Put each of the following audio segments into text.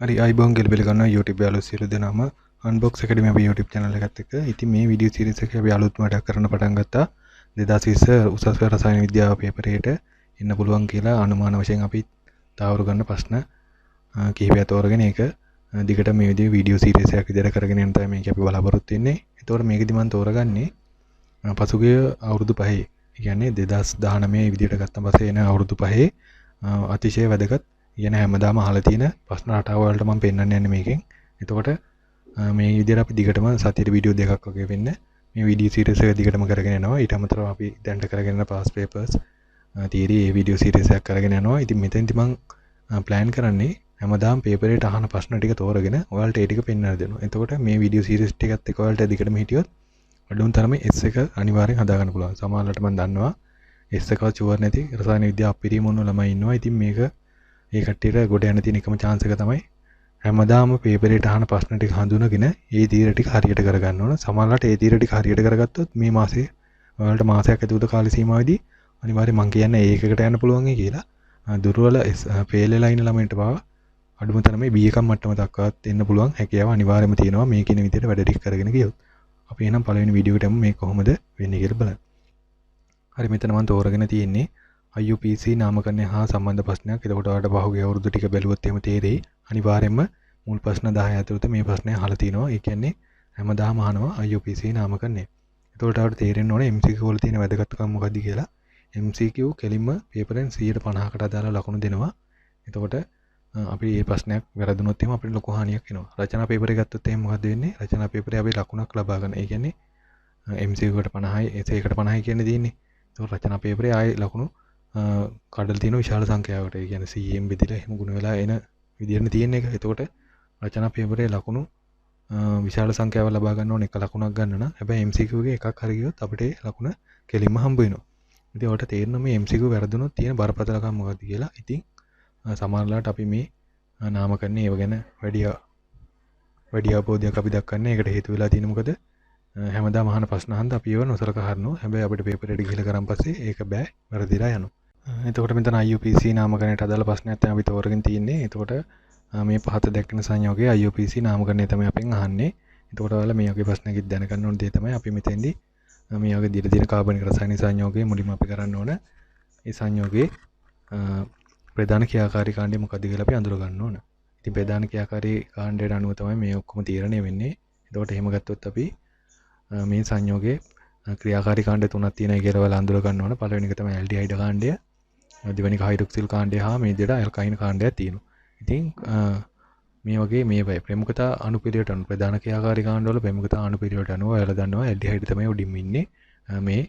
හරි අයිබෝන් කියලා පිළිගන්නවා YouTube යාළුවෝ සියලු දෙනාම Unbox Academy අපේ YouTube channel එකත් එක්ක. ඉතින් මේ වීඩියෝ series එක අපි අලුත්ම වැඩක් කරන්න පටන් ගත්තා. 2020 උසස් පෙළ රසායන විද්‍යාව පේපරේට එන්න පුළුවන් කියලා අනුමාන වශයෙන් අපි තාවුරු ගන්න ප්‍රශ්න කිහිපයක් තෝරගෙන ඒක දිගට මේ විදිහේ වීඩියෝ series එකක් විදිහට කරගෙන යන්න තමයි මේක අපි බලාපොරොත්තු වෙන්නේ. ඒතකොට මේකෙදි මම තෝරගන්නේ පසුගිය අවුරුදු 5 ඒ කියන්නේ 2019 විදිහට ගත්ත පස්සේ එන අවුරුදු 5 අතිශය වැදගත් කියන හැමදාම අහලා තියෙන ප්‍රශ්න රටාව වලට මම පෙන්වන්න යන්නේ මේකෙන්. එතකොට මේ විදිහට අපි දිගටම සතියේ වීඩියෝ දෙකක් වගේ වෙන්න මේ වීඩියෝ සීරීස් එක දිගටම කරගෙන යනවා. ඊට අමතරව අපි දැන්ට කරගෙන යන පාස් පේපර්ස් තියරි ඒ වීඩියෝ සීරීස් එකක් කරගෙන යනවා. ඉතින් මෙතෙන්දි මම ප්ලෑන් කරන්නේ හැමදාම පේපරේට අහන ප්‍රශ්න ටික තෝරගෙන ඔයාලට ඒ ටික පෙන්වන්න දෙනවා. එතකොට මේ වීඩියෝ සීරීස් ටිකත් එක්ක ඔයාලට දිගටම හිටියොත් අඩුම තරමේ S එක අනිවාර්යෙන් හදා ගන්න පුළුවන්. සමහරවිට මම දන්නවා S එක චුවර් නැති රසායන විද්‍යාව අපිරිම වුණු ළමයි ඉන්නවා. ඉතින් මේක ඒ කට්ටියට ගොඩ යන තියෙන එකම chance එක තමයි හැමදාම පේපරේට අහන ප්‍රශ්න ටික හඳුනගෙන ඒ තීර ටික හරියට කරගන්න ඕන. සමහරවිට ඒ තීර ටික හරියට කරගත්තොත් මේ මාසේ ඔයාලට මාසයක් ඇතුළත කාල සීමාවෙදී අනිවාර්යෙන් මම කියන්නේ ඒකකට යන්න පුළුවන් කියලා. දුර්වල ෆේල් වෙලා ඉන්න ළමයින්ට පාව අඩුම තරමේ B එකක් මට්ටම දක්වාත් එන්න පුළුවන් හැකියාව අනිවාර්යයෙන්ම තියෙනවා මේ කියන විදිහට වැඩ ටික කරගෙන ගියොත්. අපි එහෙනම් පළවෙනි වීඩියෝ එකටම මේක කොහොමද වෙන්නේ කියලා බලන්න. හරි මෙතන මම තෝරගෙන තියෙන්නේ IUPAC නාමකරණය හා සම්බන්ධ ප්‍රශ්නයක්. එතකොට ඔයාලට පහුගිය අවුරුදු ටික බැලුවොත් එහෙම තේරෙයි. අනිවාර්යයෙන්ම මුල් ප්‍රශ්න 10 ඇතුළත මේ ප්‍රශ්නය අහලා තිනවා. ඒ කියන්නේ හැමදාම අහනවා IUPAC නාමකරණය. එතකොට ඔයාලට තේරෙන්න ඕනේ MCQ වල තියෙන වැදගත්කම මොකක්ද කියලා. MCQ කෙලින්ම පේපරෙන් 150කට අදාළ ලකුණු දෙනවා. එතකොට අපි මේ ප්‍රශ්නයක් වැරදුනොත් එහෙම අපිට ලොකු හානියක් වෙනවා. රචනා පේපරේ ගත්තොත් එහෙම මොකද වෙන්නේ? රචනා පේපරේ අපි ලකුණක් ලබා ගන්න. ඒ කියන්නේ MCQ කට 50යි, essay කට 50යි කියන්නේ තියෙන්නේ. එතකොට රචනා පේපරේ ආයේ ලකුණු කඩල තියෙන විශාල සංඛ්‍යාවකට. ඒ කියන්නේ 100න් බෙදලා එහෙම ගුණ වෙලා එන විදිහට තියෙන එක. එතකොට රචනා පේපරේ ලකුණු විශාල සංඛ්‍යාවක් ලබා ගන්න ඕන එක ලකුණක් ගන්න නම් හැබැයි MCQ එකේ එකක් හරි ගියොත් අපිට ලකුණ කෙලින්ම හම්බ වෙනවා. ඉතින් ඔයාලට තේරෙනවා මේ MCQ වැරදුනොත් තියෙන බරපතලකම මොකක්ද කියලා. ඉතින් සමහරවිට අපි මේ නාමකරණේ ඒව ගැන වැඩි අවබෝධයක් අපි දක්වන්නේ. ඒකට හේතු වෙලා තියෙන්නේ මොකද? හැමදාම අහන ප්‍රශ්න අහන්න අපි ඒව නොසලකා හරිනවා. හැබැයි අපිට පේපරේට ගිහලා කරන් පස්සේ ඒක බෑ වැරදිලා යනවා. එතකොට මෙතන IUPAC නාමකරණයට අදාළ ප්‍රශ්නයක් තමයි අපි තෝරගෙන තියෙන්නේ. එතකොට මේ පහත දැක්වෙන සංයෝගයේ IUPAC නාමකරණය තමයි අපෙන් අහන්නේ. එතකොට ඔයාලා මේ වගේ ප්‍රශ්නකින් දැනගන්න ඕන දේ තමයි අපි මෙතෙන්දී මේ වගේ දින දින කාබනික රසායනික සංයෝගයේ මුලින්ම අපි කරන්න ඕන. ඒ සංයෝගයේ ප්‍රධාන ක්‍රියාකාරී කාණ්ඩය මොකක්ද කියලා අපි අඳුර ගන්න ඕන. ඉතින් ප්‍රධාන ක්‍රියාකාරී කාණ්ඩයට අනුව තමයි මේ ඔක්කොම තීරණය වෙන්නේ. එතකොට එහෙම ගත්තොත් අපි මේ සංයෝගයේ ක්‍රියාකාරී කාණ්ඩ තුනක් තියෙනවා කියලා ඔයාලා අඳුර ගන්න ඕන. පළවෙනි එක තමයි ඇල්ඩිහයිඩ් කාණ්ඩය. දෙවෙනි එක හයිඩ්‍රොක්සිල් කාණ්ඩය හා මේ දෙයට ඇල්කයින් කාණ්ඩයක් තියෙනවා. ඉතින් මේ වගේ මේ ප්‍රමුඛතා අණුපිළිවෙලට අනුව ප්‍රධාන ක්‍රියාකාරී කාණ්ඩවල ප්‍රමුඛතා අණුපිළිවෙලට අනුව ඔයාලා දන්නවා ඇල්ඩිහයිඩ් තමයි උඩින්ම ඉන්නේ මේ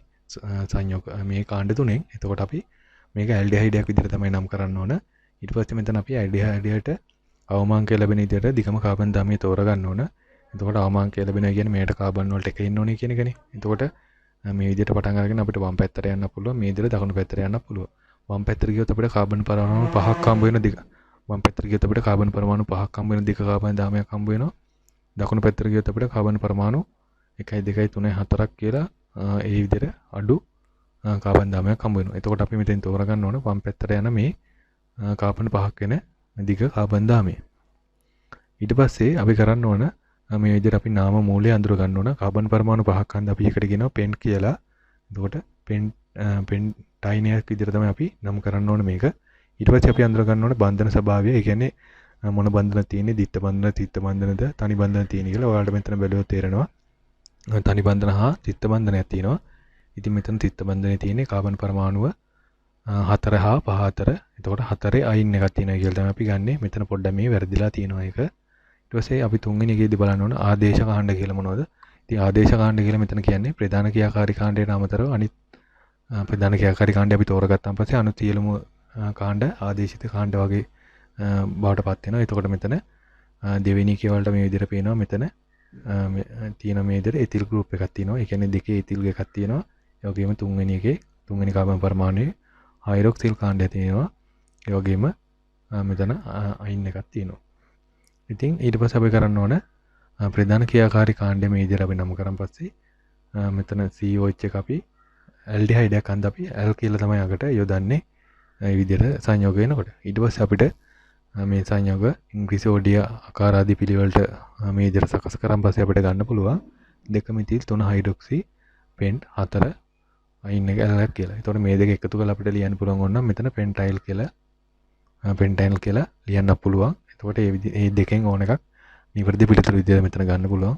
සංයෝග මේ කාණ්ඩ තුනෙන්. එතකොට අපි මේක ඇල්ඩිහයිඩයක් විදිහට තමයි නම් කරන්න ඕන. ඊට පස්සේ මෙතන අපි ඇල්ඩිහයිඩයට අවමාංකය ලැබෙන විදිහට දිගම කාබන් දාමය තෝරගන්න ඕන. එතකොට අවමාංකය ලැබෙනවා කියන්නේ මේකට කාබන් වලට එක ඉන්න ඕනේ කියන එකනේ. එතකොට මේ විදිහට පටන් අරගෙන අපිට වම් පැත්තට යන්න පුළුවන්. මේ විදිහට දකුණු පැත්තට යන්න පුළුවන්. වම් පැත්තට ගියොත් අපිට කාබන් පරමාණු 5ක් හම්බ වෙන දිග. වම් පැත්තට ගියොත් අපිට කාබන් පරමාණු 5ක් හම්බ වෙන දිග කාබන් දාමයක් හම්බ වෙනවා. දකුණු පැත්තට ගියොත් අපිට කාබන් පරමාණු 1 2 3 4ක් කියලා ඒ විදිහට අඩු කාබන් දාමයක් හම්බ වෙනවා. එතකොට අපි මෙතෙන් තෝරගන්න ඕන වම් පැත්තට යන මේ කාබන් 5ක් වෙන දිග කාබන් දාමය. ඊට පස්සේ අපි කරන්න ඕන මේ විදිහට අපි නාම මූලය අඳුර ගන්න ඕන. කාබන් පරමාණු 5ක් හන්ද අපි එකට කියනවා පෙන් කියලා. එතකොට පෙන් ටයිනයක් විදිහට තමයි අපි නම් කරන්න ඕන මේක. ඊට පස්සේ අපි අඳුර ගන්න ඕන බන්ධන ස්වභාවය. ඒ කියන්නේ මොන බන්ධන තියෙන්නේ? දිත්ත බන්ධන, තිත්ත බන්ධනද, තනි බන්ධන තියෙන කියලා ඔයාලට මෙතන බැලුවොත් තේරෙනවා. තනි බන්ධන හා තිත්ත බන්ධනයක් තියෙනවා. ඉතින් මෙතන තිත්ත බන්ධනේ තියෙන්නේ කාබන් පරමාණුව 4 හා 5 අතර. එතකොට 4 අයින් එකක් තියෙනවා කියලා තමයි අපි ගන්නෙ. මෙතන පොඩ්ඩක් මේ වැරදිලා තියෙනවා ඒක. ඊට පස්සේ අපි තුන්වෙනි එකේදී බලන්න ඕන ආදේශ කාණ්ඩ කියලා මොනවද? ඉතින් ආදේශ කාණ්ඩ කියලා මෙතන කියන්නේ ප්‍රධාන ක්‍රියාකාරී කාණ්ඩයට අමතරව අනිත් ප්‍රධාන ක්‍රියාකාරී කාණ්ඩය අපි තෝරගත්තාන් පස්සේ අනිත් සියලුම කාණ්ඩ ආදේශිත කාණ්ඩ වගේ බවට පත් වෙනවා. එතකොට මෙතන දෙවෙනි එකේ වලට මේ විදිහට පේනවා. මෙතන තියෙන මේ විදිහට එතිල් ගෲප් එකක් තියෙනවා. ඒ කියන්නේ දෙකේ එතිල් එකක් තියෙනවා. ඒ වගේම තුන්වෙනි එකේ තුන්වෙනි කාබන් පරමාණුවේ හයිඩ්‍රොක්සිල් කාණ්ඩය තියෙනවා. ඒ වගේම මෙතන අයින් එකක් තියෙනවා. ඉතින් ඊට පස්සේ අපි කරන්න ඕන ප්‍රධාන ක්‍රියාකාරී කාණ්ඩය මේ විදිහට අපි නම් කරන් පස්සේ මෙතන COH එක අපි ඇල්ඩිහයිඩයක් අන්ද අපි ඇල් කියලා තමයි අකට යොදන්නේ. මේ විදිහට සංයෝග වෙනකොට ඊට පස්සේ අපිට මේ සංයෝග ඉංග්‍රීසි ඕඩිය ආකාර ආදී පිළිවෙලට මේ විදිහට සකස් කරන් පස්සේ අපිට ගන්න පුළුවන් 2 මිතිල් 3 හයිඩ්‍රොක්සි පෙන්ට් 4 අයින් එක ඇලක් කියලා. ඒතකොට මේ දෙක එකතු කරලා අපිට ලියන්න පුළුවන් ඕන මෙතන පෙන්ටයිල් කියලා ලියන්න පුළුවන්. එතකොට මේ දෙකෙන් ඕන එකක් නිවැරදි පිළිතුරු විදිහට මෙතන ගන්න පුළුවන්.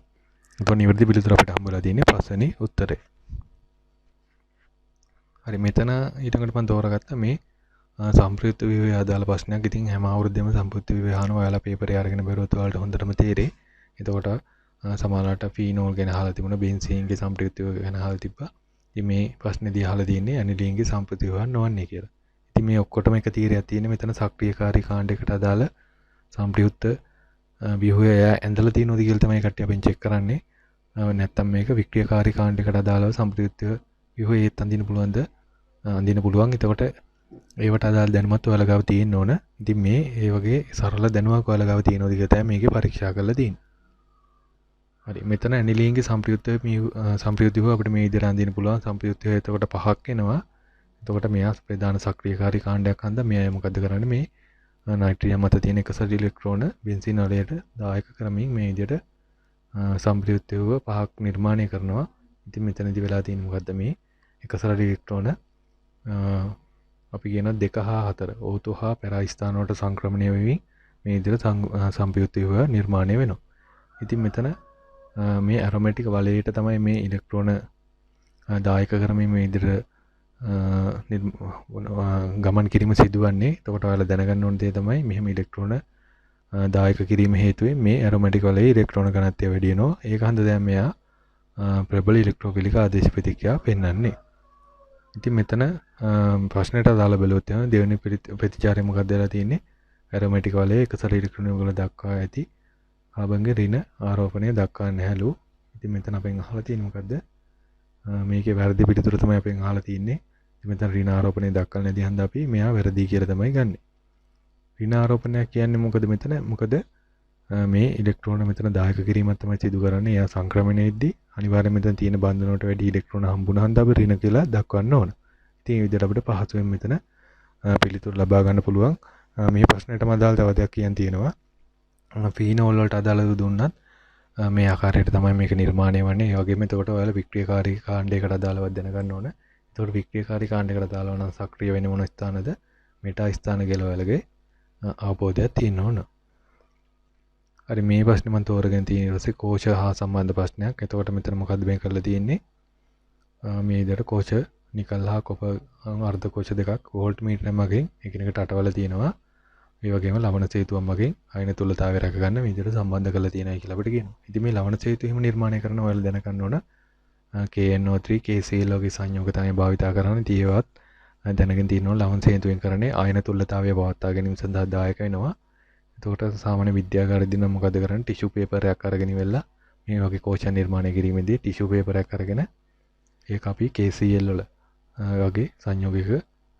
එතකොට නිවැරදි පිළිතුර අපිට හම්බ වෙලා තියෙන්නේ පස්වෙනි උත්තරේ. හරි මෙතන ඊටකට මම තෝරාගත්ත මේ සම්ප්‍රයුක්ත විවය අදාළ ප්‍රශ්නයක්. ඉතින් හැම අවුරුද්දෙම සම්ප්‍රයුක්ත විවය අහනවා. ඔයාලා පේපරේ අරගෙන බැලුවොත් ඔයාලට හොඳටම තේරෙයි. එතකොට සමහරවිට ෆීනෝල් ගැන අහලා තිබුණා, බෙන්සීන්ගේ සම්ප්‍රයුක්ත විවය ගැන අහලා තිබ්බා. ඉතින් මේ ප්‍රශ්නේදී අහලා තියෙන්නේ ඇනිලීන්ගේ සම්ප්‍රයුක්ත විවය නොවන්නේ කියලා. ඉතින් මේ ඔක්කොටම එක තීරයක් තියෙන්නේ මෙතන සක්‍රියකාරී කාණ්ඩයකට අදාළ සම්ප්‍රයුක්ත විවය ඇඳලා තියෙනවද කියලා තමයි කට්ටිය අපෙන් චෙක් කරන්නේ. නැත්තම් මේක වික්‍රියකාරී කාණ්ඩයකට අදාළව සම්ප්‍රයුක්ත විවය ඒත් අඳින්න පුළුවන්. එතකොට ඒවට අදාළ දැනුමත් ඔයාලා ගාව තියෙන්න ඕන. ඉතින් මේ ඒ වගේ සරල දැනුමක් ඔයාලා ගාව තියෙනවද කියලා තමයි මේකේ පරීක්ෂා කරලා තියෙන්නේ. හරි මෙතන ඇනිලීන්ගේ සම්ප්‍රයුක්ත විවය අපිට මේ විදිහට අඳින්න පුළුවන්. සම්ප්‍රයුක්ත විවය එතකොට පහක් එනවා. එතකොට මෙයා ප්‍රධාන සක්‍රියකාරී කාණ්ඩයක් හන්දා මෙයා මොකද කරන්නේ මේ නයිට්‍රියම් මත තියෙන එකසට ඉලෙක්ට්‍රෝන බෙන්සීන් වලට දායක කරමින් මේ විදිහට සම්ප්‍රයුක්ත විවය පහක් නිර්මාණය කරනවා. ඉතින් මෙතනදී වෙලා තියෙන්නේ මොකද්ද මේ එකසට ඉලෙක්ට්‍රෝන අපි කියන 2 හා 4 ඕතු හා පෙරා ස්ථාන වලට සංක්‍රමණය වෙමින් මේ විදිහට සම්ප්‍රයුක්ත විවය නිර්මාණය වෙනවා. ඉතින් මෙතන මේ ඇරොමැටික් වලයට තමයි මේ ඉලෙක්ට්‍රෝන දායක කරමින් මේ විදිහට ගමන් කිරීම සිදුවන්නේ. එතකොට ඔයාලා දැනගන්න ඕන දේ තමයි මෙහෙම ඉලෙක්ට්‍රෝන දායක කිරීම හේතුවෙන් මේ ඇරොමැටික් වලයේ ඉලෙක්ට්‍රෝන ඝනත්වය වැඩි වෙනවා. ඒක හන්ද දැන් මෙයා ප්‍රබල ඉලෙක්ට්‍රෝෆිලික ආදේශ ප්‍රතික්‍රියා පෙන්වන්නේ. ඉතින් මෙතන ප්‍රශ්නයට අදාළ බලුවොත් එහෙනම් දෙවෙනි ප්‍රතිචාරය මොකක්ද වෙලා තියෙන්නේ? ඇරොමැටික් වලයේ එකසර ඉලෙක්ට්‍රෝන වල දක්වා ඇති ආභංගේ ඍණ ආරෝපණය දක්වා නැහැලු. ඉතින් මෙතන අපෙන් අහලා තියෙන්නේ මොකද්ද? මේකේ වැරදි පිළිතුර තමයි අපෙන් අහලා තියෙන්නේ. ඉතින් මෙතන ඍණ ආරෝපණය දක්වලා නැති හන්ද අපි මෙයා වැරදි කියලා තමයි ගන්නෙ. ඍණ ආරෝපණයක් කියන්නේ මොකද මෙතන? මොකද මේ ඉලෙක්ට්‍රෝන මෙතන දායක කිරීමක් තමයි සිදු කරන්නේ. එයා සංක්‍රමණයේදී අනිවාර්යයෙන් මෙතන තියෙන බන්ධන වලට වැඩි ඉලෙක්ට්‍රෝන හම්බුනහම අපි ඍණ කියලා දක්වන්න ඕන. ඉතින් මේ විදිහට අපිට පහසුවෙන් මෙතන පිළිතුරු ලබා ගන්න පුළුවන්. මේ ප්‍රශ්නෙටම අදාළ තව දෙයක් කියන්න තියෙනවා. ෆීනෝල් වලට අදාළව දුන්නත් මේ ආකාරයට තමයි මේක නිර්මාණය වන්නේ. ඒ වගේම එතකොට ඔයාලා වික්‍රියකාරී කාණ්ඩයකට අදාළව දැනගන්න ඕන. එතකොට වික්‍රියකාරී කාණ්ඩයකට අදාළව නම් සක්‍රිය වෙන්නේ මොන ස්ථානද? මෙටා ස්ථාන කියලා ඔයාලගේ අවබෝධයක් තියෙන්න ඕන. හරි මේ ප්‍රශ්නේ මම තෝරගෙන තියෙන ඊට පස්සේ කෝෂ හා සම්බන්ධ ප්‍රශ්නයක්. එතකොට මෙතන මොකද්ද මේ කරලා තියෙන්නේ? මේ විදිහට කෝෂ නිකල් හා කොපර් අර්ධ කෝෂ දෙකක් වෝල්ට් මීටර මගින් එකිනෙකට අටවල තියෙනවා. ඒ වගේම ලවණ සේතුවක් මගින් අයන තුලතාවය රැක ගන්න මේ විදිහට සම්බන්ධ කරලා තියෙනයි කියලා අපිට කියනවා. ඉතින් මේ ලවණ සේතු එහෙම නිර්මාණය කරන ඔයාලා දැනගන්න ඕන KNO3 KCl වගේ සංයෝග තමයි භාවිතා කරන්නේ. ඉතින් ඒවත් දැනගෙන තියෙනවා ලවණ සේතුවෙන් කරන්නේ අයන තුලතාවය පවත්වා ගැනීම සඳහා දායක වෙනවා. එතකොට සාමාන්‍ය විද්‍යාගාරයේදී නම් මොකද කරන්නේ? ටිෂු පේපර් එකක් අරගෙන ඉවෙලා මේ වගේ කෝෂ නිර්මාණය කිරීමේදී ටිෂු පේපර් එකක් අරගෙන ඒක අපි KCl වල වගේ සංයෝගයක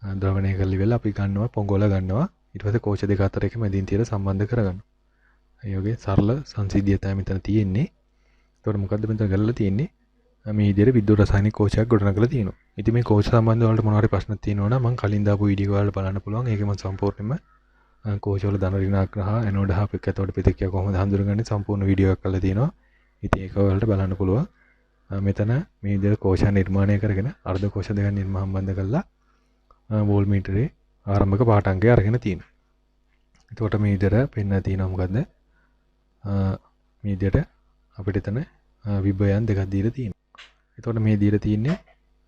ද්‍රවණය කරලා ඉවෙලා අපි ගන්නවා පොඟවල ගන්නවා. ඊට පස්සේ කෝෂ දෙක අතර එක මැදින් තියලා සම්බන්ධ කරගන්නවා. ඒ වගේ සරල සංසිද්ධිය තමයි මෙතන තියෙන්නේ. එතකොට මොකද්ද මෙතන කරලා තියෙන්නේ? මේ විදිහට විද්‍යුත් රසායනික කෝෂයක් ගොඩනගලා තියෙනවා. ඉතින් මේ කෝෂ සම්බන්ධව වලට මොනවා හරි ප්‍රශ්න තියෙනවා නම් මම කලින් දාපු වීඩියෝ වල බලන්න පුළුවන්. ඒකේ මම සම්පූර්ණයෙන්ම කෝෂවල ධන ඍණාත්මක හා ඇනෝඩ් හා කැතෝඩ් ප්‍රතික්‍රියා කොහොමද හඳුනගන්නේ සම්පූර්ණ වීඩියෝ එකක් කරලා තියෙනවා. ඉතින් ඒක වලට බලන්න පුළුවන්. මෙතන මේ විදිහට කෝෂ නිර්මාණය කරගෙන අර්ධ කෝෂ දෙකක් සම්බන්ධ කරලා වෝල් මීටරේ ආරම්භක පාඨාංකය අරගෙන තියෙනවා. එතකොට මේ විදිහට පෙන්න තියෙනවා මොකද්ද? මේ විදිහට අපිට එතන විභයන් දෙකක් දීලා තියෙනවා. එතකොට මේ දීලා තියෙන්නේ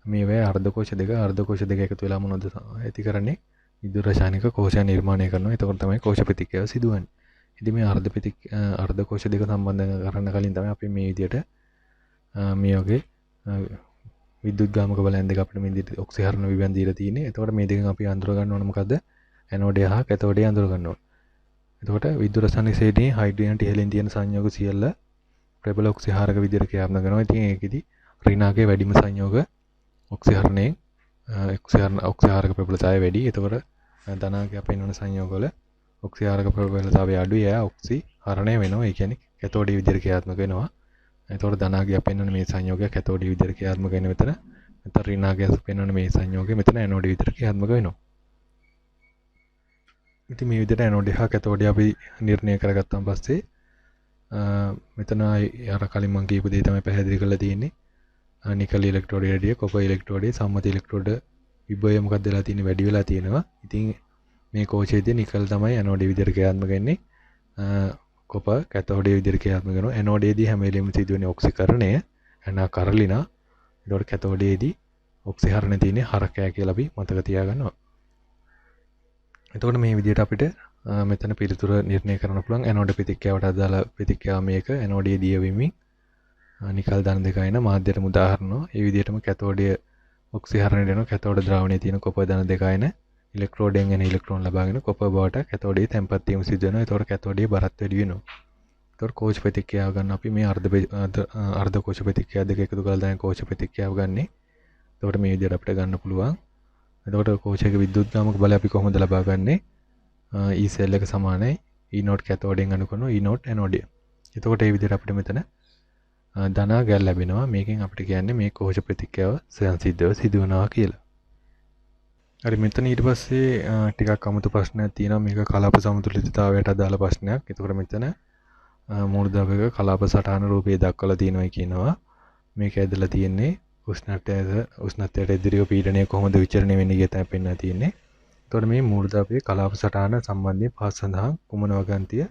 මේ වේ අර්ධ කෝෂ දෙක එකතු වෙලා මොනවද ඇති කරන්නේ? විද්‍යුත් රසායනික කෝෂය නිර්මාණය කරනවා. එතකොට තමයි කෝෂ ප්‍රතික්‍රියාව සිදුවන්නේ. ඉතින් මේ අර්ධ කෝෂ දෙක සම්බන්ධ කරන්න කලින් තමයි අපි මේ විදිහට මේ වගේ විද්‍යුත් ගාමක බලයන් දෙක අපිට මේ විදිහට ඔක්සිහරණ විභයන් දීලා තියෙන්නේ. එතකොට මේ දෙකෙන් අපි අඳුර ගන්න ඕන මොකද්ද? ඇනෝඩය හා කැතෝඩය අඳුර ගන්න ඕන. එතකොට විද්‍යුත් රසායනික ශ්‍රේණියේ හයිඩ්‍රජන් ඉහළින් තියෙන සංයෝග සියල්ල ප්‍රබල ඔක්සිහාරක විදිහට ක්‍රියාත්මක කරනවා. ඉතින් ඒකෙදි ඍණාගේ වැඩිම සංයෝග ඔක්සිහරණයෙන් ඔක්සිහාරක ප්‍රබලතාවය වැඩි. එතකොට ධනාගේ අපේ ඉන්න සංයෝගවල ඔක්සිහාරක ප්‍රබලතාවය අඩුයි. එයා ඔක්සිහරණය වෙනවා. ඒ කියන්නේ කැතෝඩි විදිහට ක්‍රියාත්මක වෙනවා. එතකොට ධනාගේ අපේ ඉන්න මේ සංයෝගය කැතෝඩි විදිහට ක්‍රියාත්මක වෙන විතර නැත්නම් ඍණාගේ අපේ ඉන්න මේ සංයෝගය මෙතන ඇනෝඩි විදිහට ක්‍රියාත්මක වෙනවා. ඉතින් මේ විදිහට ඇනෝඩ් හා කැතෝඩ් අපි නිර්ණය කරගත්තාන් පස්සේ මෙතන අර කලින් මම කියපු දේ තමයි පැහැදිලි කරලා තියෙන්නේ. නිකල් ඉලෙක්ට්‍රෝඩ් රේඩිය කොපර් ඉලෙක්ට්‍රෝඩේ සම්මත ඉලෙක්ට්‍රෝඩ් විභවය මොකක්ද වෙලා තියෙන්නේ වැඩි වෙලා තියෙනවා. ඉතින් මේ කෝෂයේදී නිකල් තමයි ඇනෝඩ් විදිහට ක්‍රියාත්මක වෙන්නේ. කොපර් කැතෝඩ් විදිහට ක්‍රියාත්මක කරනවා. ඇනෝඩේදී හැම වෙලෙම සිදුවෙන්නේ ඔක්සිකරණය එනා කරලිනා. ඒකට කැතෝඩේදී ඔක්සිහරණය තියෙන්නේ හරකෑ කියලා අපි මතක තියාගන්නවා. එතකොට මේ විදිහට අපිට මෙතන පිළිතුර නිර්ණය කරන්න පුළුවන් ඇනෝඩ් ප්‍රතික්‍රියාවට අදාළ ප්‍රතික්‍රියාව මේක ඇනෝඩයේ දියවීමෙන් නිකල් ධන දෙකයින මාධ්‍යයට උදාහරණෝ ඒ විදිහටම කැතෝඩය ඔක්සිහරණයට වෙනවා කැතෝඩ ද්‍රාවණයේ තියෙන කොපර් ධන දෙකයින ඉලෙක්ට්‍රෝඩයෙන් එන ඉලෙක්ට්‍රෝන ලබාගෙන කොපර් බවට කැතෝඩයේ තැම්පත් වීම සිදු වෙනවා ඒතකොට කැතෝඩයේ බරත් වැඩි වෙනවා ඒතකොට කෝෂ ප්‍රතික්‍රියාව ගන්න අපි මේ අර්ධ කෝෂ ප්‍රතික්‍රියා දෙක එකතු කරලා දැන් කෝෂ ප්‍රතික්‍රියාව ගන්නෙ එතකොට මේ විදිහට අපිට ගන්න පුළුවන් එතකොට කෝෂයක විද්‍යුත් නාමක බලය අපි කොහොමද ලබා ගන්නෙ E cell එක සමානයි E node කැතෝඩයෙන් අනු කරනවා E node ඇනෝඩය. එතකොට මේ විදිහට අපිට මෙතන ධන ගැල් ලැබෙනවා. මේකෙන් අපිට කියන්නේ මේ කෝෂ ප්‍රතික්‍රියාව සංසිද්ධව සිදුවනවා කියලා. හරි මෙතන ඊට පස්සේ ටිකක් අමුතු ප්‍රශ්නයක් තියෙනවා. මේක කලාප සමතුලිතතාවයට අදාළ ප්‍රශ්නයක්. එතකොට මෙතන මූලද්‍රව්‍යක කලාප සටහන රූපයේ දක්වලා තියෙනවා කියනවා. මේක ඇදලා තියෙන්නේ උෂ්ණත්වයට එදිරිව පීඩනය කොහොමද විචරණය වෙන්නේ කියලා තමයි පෙන්නලා තියෙන්නේ. එතකොට මේ මූලද්‍රව්‍යයේ කලාප සටහන සම්බන්ධයෙන් පහත් සඳහන් කුමන වගන්තිය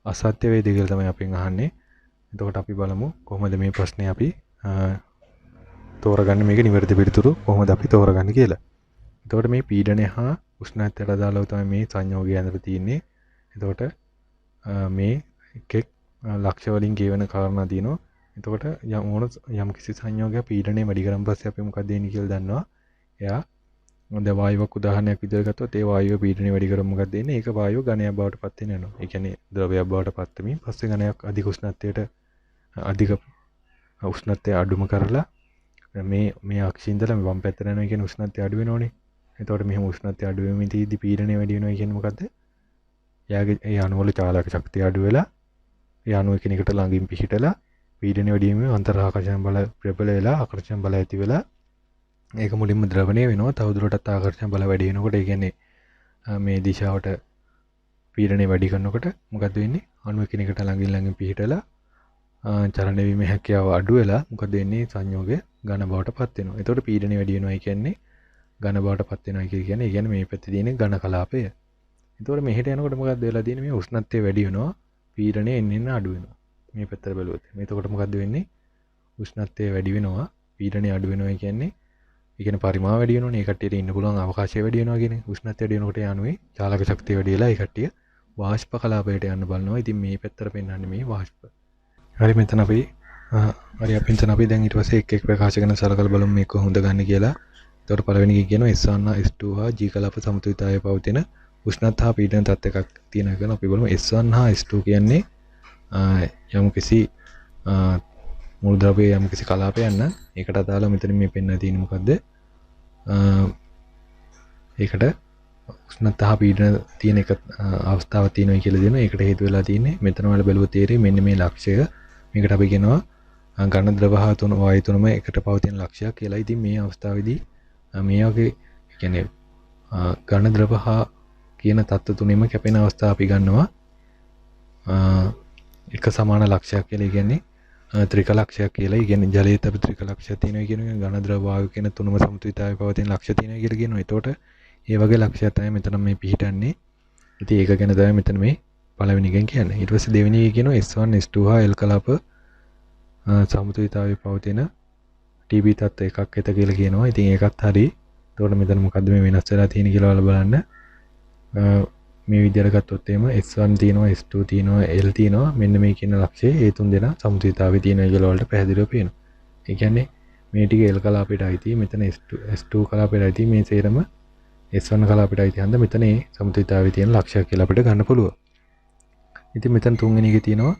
අසත්‍ය වේද කියලා තමයි අපෙන් අහන්නේ. එතකොට අපි බලමු කොහොමද මේ ප්‍රශ්නේ අපි තෝරගන්නේ මේක නිවැරදි පිළිතුරු කොහොමද අපි තෝරගන්නේ කියලා. එතකොට මේ පීඩනය හා උෂ්ණත්වයට අදාළව තමයි මේ සංයෝගය ඇඳලා තියෙන්නේ. එතකොට මේ එකෙක් ලක්ෂ වලින් කියවන කාරණා තියෙනවා. එතකොට යම් කිසි සංයෝගයක් පීඩනය වැඩි කරන් පස්සේ අපි මොකද වෙන්නේ කියලා දන්නවා. එයා දැන් වායුවක් උදාහරණයක් විදිහට ගත්තොත් ඒ වායුව පීඩනය වැඩි කරොත් මොකද වෙන්නේ? ඒක වායුව ඝනයක් බවට පත් වෙන යනවා. ඒ කියන්නේ ද්‍රවයක් බවට පත් වෙමින් පස්සේ ඝනයක් අධික උෂ්ණත්වයට අධික උෂ්ණත්වය අඩුම කරලා මේ අක්ෂිය ඉඳලා වම් පැත්තට යනවා කියන්නේ උෂ්ණත්වය අඩු වෙනෝනේ. එතකොට මෙහෙම උෂ්ණත්වය අඩු වෙමින් තීදි පීඩනය වැඩි වෙනවා කියන්නේ මොකද්ද? එයාගේ ඒ අණු වල චාලක ශක්තිය අඩු වෙලා ඒ අණු එකිනෙකට ළඟින් පිහිටලා පීඩනය වැඩි වීම අන්තරාකර්ෂණ බල ප්‍රබල වෙලා ආකර්ෂණ බල ඇති වෙලා ඒක මුලින්ම ද්‍රවණය වෙනවා. තවදුරටත් ආකර්ෂණ බල වැඩි වෙනකොට ඒ කියන්නේ මේ දිශාවට පීඩනය වැඩි කරනකොට මොකද වෙන්නේ? අණු එකිනෙකට ළඟින් පිහිටලා චලනය වීමේ හැකියාව අඩු වෙලා මොකද වෙන්නේ? සංයෝගය ඝන බවට පත් වෙනවා. එතකොට පීඩනය වැඩි වෙනවා කියන්නේ ඝන බවට පත් වෙනවා කියන්නේ ඒ කියන්නේ මේ පැත්තේ තියෙන ඝන කලාපය. එතකොට මෙහෙට යනකොට මොකද්ද වෙලා තියෙන්නේ? මේ උෂ්ණත්වය වැඩි වෙනවා. පීඩනය එන්න අඩු වෙනවා. මේ පැත්තට බැලුවොත්. එතකොට මොකද්ද වෙන්නේ? උෂ්ණත්වය වැඩි වෙනවා. පීඩනය අඩු වෙනවා කියන්නේ ඒ කියන්නේ පරිමාව වැඩි වෙනවනේ. ඒ කට්ටියට ඉන්න පුළුවන් අවකාශය වැඩි වෙනවා කියන්නේ. උෂ්ණත්වය වැඩි වෙනකොට යනුවේ චාලක ශක්තිය වැඩි වෙලා ඒ කට්ටිය වාෂ්ප කලාපයට යන්න බලනවා. ඉතින් මේ පැත්තට පෙන්වන්නේ මේ වාෂ්ප. හරි මෙතන අපි අපි දැන් ඊට පස්සේ එක් එක් ප්‍රකාශ කරන සලකලා බලමු මේක කොහොමද ගන්න කියලා. එතකොට පළවෙනි එක කියනවා S1 හා S2 හා G කලාප සමතුලිතතාවයේ පවතින උෂ්ණත්ව හා පීඩන තත් එකක් තියෙනවා කියලා අපි බලමු. S1 හා S2 කියන්නේ යම් කිසි මූලද්‍රව්‍යයේ යම් කිසි කලාපයක් නම් ඒකට අදාළව මෙතන මේ පෙන්වලා තියෙන්නේ මොකද්ද? ඒකට උෂ්ණත්ව හා පීඩන තියෙන එක අවස්ථාවක් තියෙනවා කියලා දෙනවා. ඒකට හේතු වෙලා තියෙන්නේ මෙතන වල බැලුවොත් තේරෙයි මෙන්න මේ ලක්ෂය. මේකට අපි කියනවා ඝන ද්‍රව හා තුන වායු තුනම එකට පවතින ලක්ෂයක් කියලා. ඉතින් මේ අවස්ථාවේදී මේ වගේ කියන්නේ ඝන ද්‍රව හා කියන තත්ත්ව තුනෙම කැපෙන අවස්ථාව අපි ගන්නවා එක සමාන ලක්ෂයක් කියලා. ඒ කියන්නේ ත්‍රික ලක්ෂයක් කියලා. ඒ කියන්නේ ජලයේ තප ත්‍රික ලක්ෂයක් තියෙනවා කියනවා. ඝන ද්‍රව වායු කියන තුනම සමතුලිතතාවයේ පවතින ලක්ෂ තියෙනවා කියලා කියනවා. එතකොට ඒ වගේ ලක්ෂයක් තමයි මෙතන මේ පිහිටන්නේ. ඉතින් ඒක ගැන තමයි මෙතන මේ පළවෙනි එකෙන් කියන්නේ. ඊට පස්සේ දෙවෙනි එක කියනවා S1 S2 හා L කලාප සමතුලිතතාවයේ පවතින TB තත්ත්ව එකක් ඇත කියලා කියනවා. ඉතින් ඒකත් හරි. එතකොට මෙතන මොකද්ද මේ වෙනස් වෙලා තියෙන්නේ කියලා බලන්න. මේ විදිහට ගත්තොත් එහෙම S1 තියෙනවා S2 තියෙනවා L තියෙනවා. මෙන්න මේ කියන ලක්ෂයේ ඒ තුන් දෙනා සමතුලිතතාවයේ තියෙනවා කියලා වලට පැහැදිලිව පේනවා. ඒ කියන්නේ මේ ටික L කලාපයට අයිති. මෙතන S2 කලාපයට අයිති. මේ සේරම S1 කලාපයට අයිති හන්ද මෙතන මේ සමතුලිතතාවයේ තියෙන ලක්ෂයක් කියලා අපිට ගන්න පුළුවන්. ඉතින් මෙතන තුන්වෙනි එකේ තියෙනවා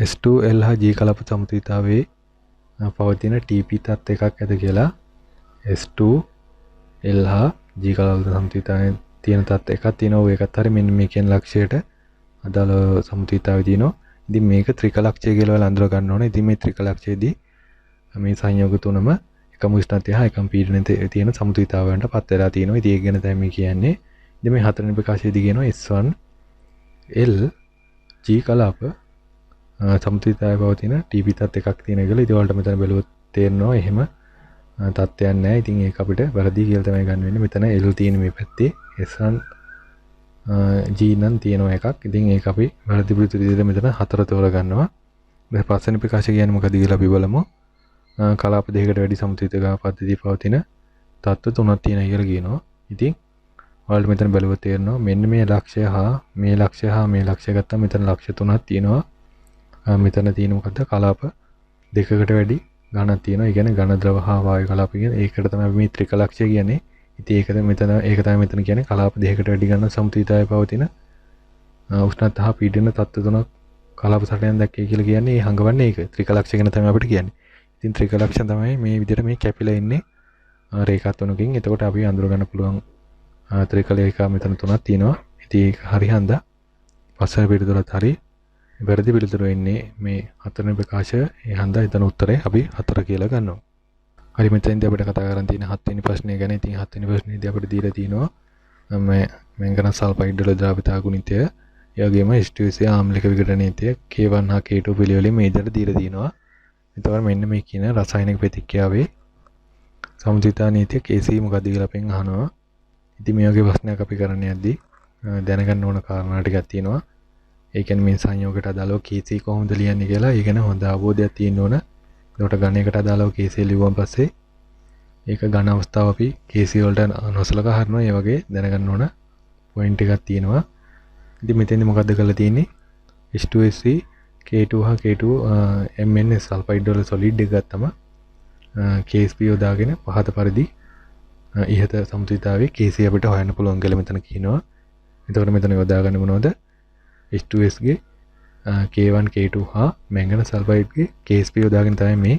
S2 L හා G කලාප සමතුලිතතාවයේ පවතින TP තත් එකක් ඇත කියලා. S2 L හා G කලාප සමතුලිතතාවයේ තියෙන තත් එකක් තියෙනවා. ඒකත් හරි මෙන්න මේ කියන ලක්ෂයට අදාළ සමතුලිතතාවය තියෙනවා. ඉතින් මේක ත්‍රික ලක්ෂය කියලා වල අඳුර ගන්න ඕනේ. ඉතින් මේ ත්‍රික ලක්ෂයේදී මේ සංයෝග තුනම එකම උෂ්ණත්වය හා එකම පීඩනයේ තියෙන සමතුලිතතාවයන්ට පත් වෙලා තියෙනවා. ඉතින් ඒක ගැන තමයි කියන්නේ. ඉතින් මේ හතරවෙනි ප්‍රකාශයේදී කියනවා S1 L G කලාප සමතුලිතතාවය පවතින T පිටත් එකක් තියෙන කියලා. ඉතින් ඔයාලට මෙතන බැලුවොත් තේරෙනවා එහෙම තත්ත්වයක් නැහැ. ඉතින් ඒක අපිට වැරදි කියලා තමයි ගන්න වෙන්නේ. මෙතන L තියෙන මේ පැත්තේ S1 G නම් තියෙනවා එකක්. ඉතින් ඒක අපි වැරදි පිළිතුරු විදිහට මෙතන 4 තෝරගන්නවා. දැන් පස්වෙනි ප්‍රකාශය කියන්නේ මොකද කියලා අපි බලමු. කලාප දෙකකට වැඩි සමතුලිතතාව පද්ධතිය පවතින තත්ත්ව තුනක් තියෙනවා කියලා කියනවා. ඉතින් ඔයාලට මෙතන බලුවොත් තේරෙනවා මෙන්න මේ ලක්ෂ්‍ය හා මේ ලක්ෂ්‍ය හා මේ ලක්ෂ්‍ය ගත්තාම මෙතන ලක්ෂ්‍ය තුනක් තියෙනවා. මෙතන තියෙන මොකද්ද? කලාප දෙකකට වැඩි ඝනක් තියෙනවා. ඒ කියන්නේ ඝන ද්‍රව හා වායු කලාප කියන්නේ ඒකට තමයි අපි මේ ත්‍රික ලක්ෂ්‍ය කියන්නේ. ඉතින් ඒක තමයි මෙතන කියන්නේ කලාප දෙකකට වැඩි ඝන සමතුලිතතාවය පවතින උෂ්ණත්ව හා පීඩන තත්ත්ව තුනක් කලාප සටහන් දැක්කේ කියලා කියන්නේ ඒ හංගවන්නේ ඒක. ත්‍රික ලක්ෂ්‍ය ගැන තමයි අපිට කියන්නේ. ඉතින් ත්‍රික ලක්ෂ්‍ය තමයි මේ විදිහට මේ කැපිලා ඉන්නේ රේඛා තුනකින්. එතකොට අපි අඳුර ගන්න පුළුවන් ත්‍රික රේඛා මෙතන තුනක් තියෙනවා. ඉතින් ඒක හරි හන්දා පස්වෙනි පිළිතුරත් හරි වැරදි පිළිතුර වෙන්නේ මේ හතරවෙනි ප්‍රකාශය. ඒ හන්දා එතන උත්තරේ අපි 4 කියලා ගන්නවා. හරි මෙතෙන්දී අපිට කතා කරන් තියෙන 7 වෙනි ප්‍රශ්නය ගැන. ඉතින් 7 වෙනි ප්‍රශ්නේදී අපිට දීලා තියෙනවා මේ මැංගනස් සල්ෆයිඩ් වල ද්‍රාවිතා ගුණිතය, ඒ වගේම H2SO ආම්ලික විඝටන නීතිය K1 හා K2 පිළිවෙලින් මේ විදිහට දීලා තියෙනවා. එතකොට මෙන්න මේ කියන රසායනික ප්‍රතික්‍රියාවේ සමතුලිතතා නීතිය KC මොකක්ද කියලා අපෙන් අහනවා. ඉතින් මේ වගේ ප්‍රශ්නයක් අපි කරන්න යද්දී දැනගන්න ඕන කාරණා ටිකක් තියෙනවා. ඒ කියන්නේ මේ සංයෝගයට අදාළව KC කොහොමද ලියන්නේ කියලා ඒ ගැන හොඳ අවබෝධයක් තියෙන්න ඕන. ඒකට ගණයකට අදාළව KC ලියුවන් පස්සේ ඒක ඝන අවස්ථාව අපි KC වලට නොසලකා හරිනවා. ඒ වගේ දැනගන්න ඕන පොයින්ට් එකක් තියෙනවා. ඉතින් මෙතෙන්දි මොකද්ද කරලා තියෙන්නේ? H2SC K2 හා K2 MnS සල්ෆයිඩ් වල සොලිඩ් එක ගත්තම KSP යොදාගෙන පහත පරිදි ඉහත සමතුලිතතාවයේ KC අපිට හොයන්න පුළුවන් කියලා මෙතන කියනවා. එතකොට මෙතන යොදාගන්න මොනවද? H2S ගේ K1 K2 හා මැංගනස් සල්ෆයිඩ්ගේ KSP යොදාගෙන තමයි මේ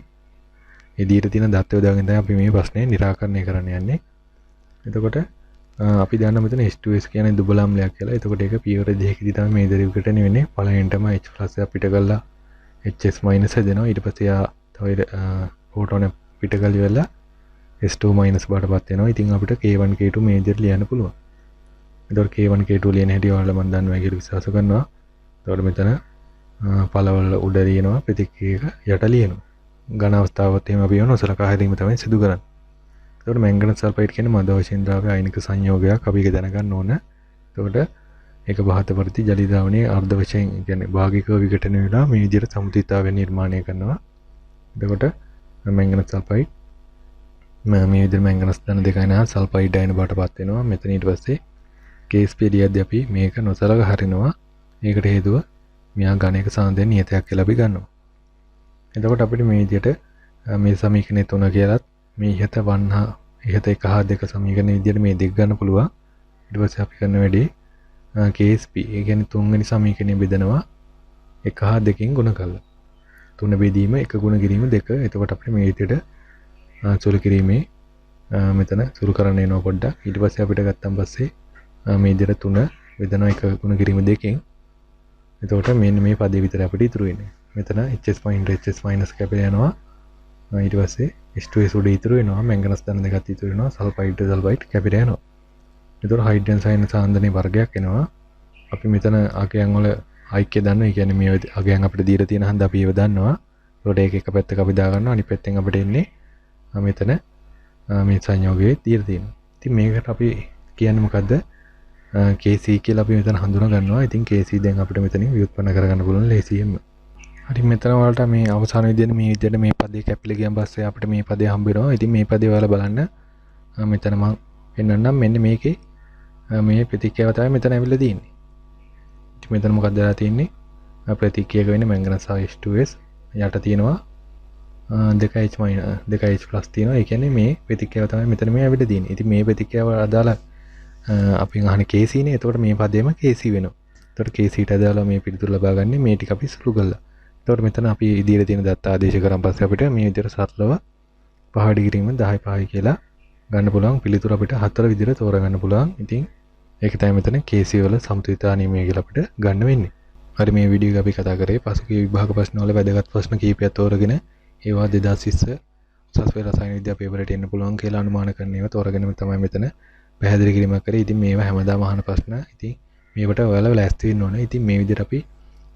ඉදිරියට තියෙන දත්ත යොදාගෙන තමයි අපි මේ ප්‍රශ්නේ निराකරණය කරන්න යන්නේ. එතකොට අපි දන්න මෙතන H2S කියන්නේ දුබල අම්ලයක් කියලා. එතකොට ඒක පියවර දෙකකදී තමයි මේ දරිවකටනේ වෙන්නේ. පළවෙනිටම H+ අපිට ගල්ලා HS- හදෙනවා. ඊට පස්සේ ආ තව ප්‍රෝටෝන පිට ගලි වෙලා S2- බාටපත් වෙනවා. ඉතින් අපිට K1 K2 මේ විදිහට ලියන්න පුළුවන්. එතකොට K1 K2 ලියන හැටි ඔයාලා මම දන්නවා කියලා විශ්වාස කරනවා. එතකොට මෙතන පළවල උඩ ලියනවා ප්‍රතික්‍රියක යට ලියනවා. ඝන අවස්ථාවත් එහෙම අපි නොසලකා හැරීම තමයි සිදු කරන්නේ. එතකොට මැංගනස් සල්ෆයිඩ් කියන්නේ මද වශයෙන් ද්‍රව්‍ය අයනික සංයෝගයක්. අපි ඒක දැනගන්න ඕන. එතකොට ඒක බහත පරිදි ජලී ද්‍රවණයේ අර්ධ වශයෙන් කියන්නේ භාගිකව විඝටන වෙලා මේ විදිහට සමතුලිතතාවය නිර්මාණය කරනවා. එතකොට මැංගනස් සල්ෆයිඩ් මේ විදිහට මැංගනස් ධන 2.9 සල්ෆයිඩ් අයන බාටපත් වෙනවා. මෙතන ඊට පස්සේ KSP ලියද්දී අපි මේක නොසලකා හරිනවා. ඒකට හේතුව මෙයා ඝනයක සාන්ද්‍රය නියතයක් කියලා අපි ගන්නවා. එතකොට අපිට මේ විදිහට මේ සමීකරණය 3 කියලාත් මේ ඉහත 1 හා ඉහත 1 හා 2 සමීකරණ විදිහට මේ දෙක ගන්න පුළුවන්. ඊට පස්සේ අපි කරන වැඩේ KSP ඒ කියන්නේ තුන්වෙනි සමීකරණය බෙදනවා 1 හා 2කින් ගුණ කරලා. 3 බෙදීම 1 ගුණ කිරීම 2. එතකොට අපිට මේ විදිහට සුළු කිරීමේ මෙතන සුළු කරන්න එනවා පොඩ්ඩක්. ඊට පස්සේ අපිට ගත්තන් පස්සේ මේ විදිහට 3 බෙදනවා 1 ගුණ කිරීම 2කින්. එතකොට මෙන්න මේ පදේ විතර අපිට ඉතුරු වෙන්නේ. මෙතන HS- කැපිලා යනවා. ඊට පස්සේ H2S උඩ ඉතුරු වෙනවා. මැංගනස් ධන දෙකක් ඉතුරු වෙනවා. සල්ෆයිඩ් කැපිලා යනවා. එතකොට හයිඩ්‍රජන් සයන සාන්ද්‍රණයේ වර්ගයක් එනවා. අපි මෙතන අගයන් වල ඓක්‍ය දන්නවා. ඒ කියන්නේ මේ අගයන් අපිට දීලා තියෙන හන්ද අපි ඒව දන්නවා. ඒකට ඒක එක පැත්තක අපි දා ගන්නවා. අනිත් පැත්තෙන් අපිට එන්නේ මෙතන මේ සංයෝගයේ දීලා තියෙනවා. ඉතින් මේකට අපි කියන්නේ මොකද්ද? KC කියලා අපි මෙතන හඳුනා ගන්නවා. ඉතින් KC දැන් අපිට මෙතනින් ව්‍යුත්පන්න කරගන්න පුළුවන් ලේසියෙන්ම. හරි මෙතන වලට මේ අවසාන විදිහට මේ විදිහට මේ පදේ කැපිලා ගියන් පස්සේ අපිට මේ පදේ හම්බ වෙනවා. ඉතින් මේ පදේ ඔයාලා බලන්න මෙතන මම පෙන්නන්නම්. මෙන්න මේකේ මේ ප්‍රතික්‍රියාව තමයි මෙතන ඇවිල්ලා තියෙන්නේ. ඉතින් මෙතන මොකක්ද වෙලා තියෙන්නේ? ප්‍රතික්‍රියක වෙන්නේ මැංගනස් H2S යට තියෙනවා 2H+ තියෙනවා. ඒ කියන්නේ මේ ප්‍රතික්‍රියාව තමයි මෙතන මේ ඇවිල්ලා තියෙන්නේ. ඉතින් මේ ප්‍රතික්‍රියාව අදාළ අපි අහන්නේ KC නේ. එතකොට මේ පදේම KC වෙනවා. එතකොට KC ට අදාළව මේ පිළිතුර ලබා ගන්න මේ ටික අපි සුළු කළා. එතකොට මෙතන අපි ඉදිරියට තියෙන දත්ත ආදේශ කරන් පස්සේ අපිට මේ විදිහට සරලව පහඩි කිරීම 10 5 කියලා ගන්න පුළුවන්. පිළිතුර අපිට 4 විදිහට තෝරගන්න පුළුවන්. ඉතින් ඒක තමයි මෙතන KC වල සමතුලිතතා නියමය කියලා අපිට ගන්න වෙන්නේ. හරි මේ වීඩියෝ එක අපි කතා කරේ පසුගිය විභාග ප්‍රශ්න වල වැදගත් ප්‍රශ්න කීපයක් තෝරගෙන ඒවා 2020 උසස් පෙළ රසායන විද්‍යාව පේපරයට එන්න පුළුවන් කියලා අනුමාන කරන ඒවා තෝරගෙන තමයි මෙතන පැහැදිලි කිරීමක් කරේ. ඉතින් මේවා හැමදාම අහන ප්‍රශ්න. ඉතින් මේවට ඔයාලා ලෑස්ති වෙන්න ඕනේ. ඉතින් මේ විදිහට අපි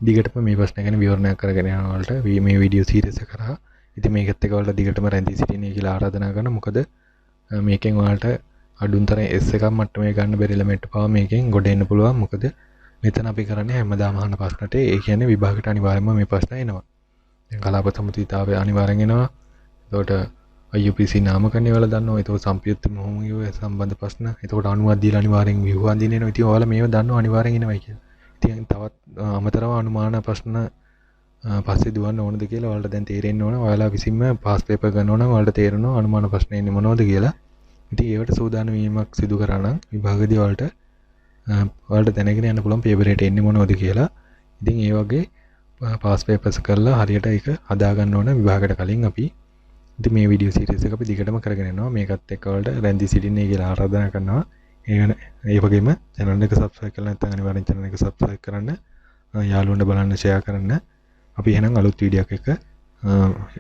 දිගටම මේ ප්‍රශ්න ගැන විවරණයක් කරගෙන යනවා වලට මේ වීඩියෝ සීරීස් එක කරා. ඉතින් මේකත් එක්ක ඔයාලා දිගටම රැඳී සිටින්නේ කියලා ආරාධනා කරනවා. මොකද මේකෙන් ඔයාලට අඩුන්තරේ S එකක් මට්ටමේ ගන්න බැරි ළමයට පවා මේකෙන් ගොඩ එන්න පුළුවන්. මොකද මෙතන අපි කරන්නේ හැමදාම අහන ප්‍රශ්නට ඒ කියන්නේ විභාගයට අනිවාර්යයෙන්ම මේ ප්‍රශ්න එනවා. දැන් කලාප සම්මුතිතාවය අනිවාර්යෙන් එනවා. එතකොට IUPAC නාමකරණය වල දන්නවා. එතකොට සම්පයුක්ත මොහොමිය සම්බන්ධ ප්‍රශ්න. එතකොට අණුවක් දීලා අනිවාර්යෙන් ව්‍යුහන් දින එනවා. ඉතින් ඔයාලා මේව දන්නවා අනිවාර්යෙන් එනවයි කියලා. ඉතින් තවත් අමතරව අනුමාන ප්‍රශ්න පස්සේ දුවන්න ඕනද කියලා ඔයාලට දැන් තේරෙන්න ඕන. ඔයාලා විසින්ම පාස් පේපර් ගන්නවා නම් ඔයාලට තේරෙනවා අනුමාන ප්‍රශ්න එන්නේ මොනවද කියලා. ඉතින් ඒවට සූදානම් වීමක් සිදු කරා නම් විභාගදී ඔයාලට දැනගෙන යන්න පුළුවන් පේපර් එකට එන්නේ මොනවද කියලා. ඉතින් ඒ වගේ පාස් පේපර්ස් කරලා හරියට ඒක හදා ගන්න ඕන විභාගයට කලින් අපි. ඉතින් මේ වීඩියෝ සීරීස් එක අපි දිගටම කරගෙන යනවා. මේකත් එක්ක ඔයාලට රැඳී සිටින්නේ කියලා ආරාධනා කරනවා. ඒ වගේම channel එක subscribe කරලා නැත්නම් අනිවාර්යෙන් channel එක subscribe කරන්න. යාළුවන්ට බලන්න share කරන්න. අපි එහෙනම් අලුත් වීඩියෝ එකක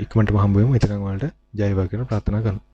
ඉක්මනටම හම්බ වෙමු. එතකන් ඔයාලට ජය වේවා කියලා ප්‍රාර්ථනා කරනවා.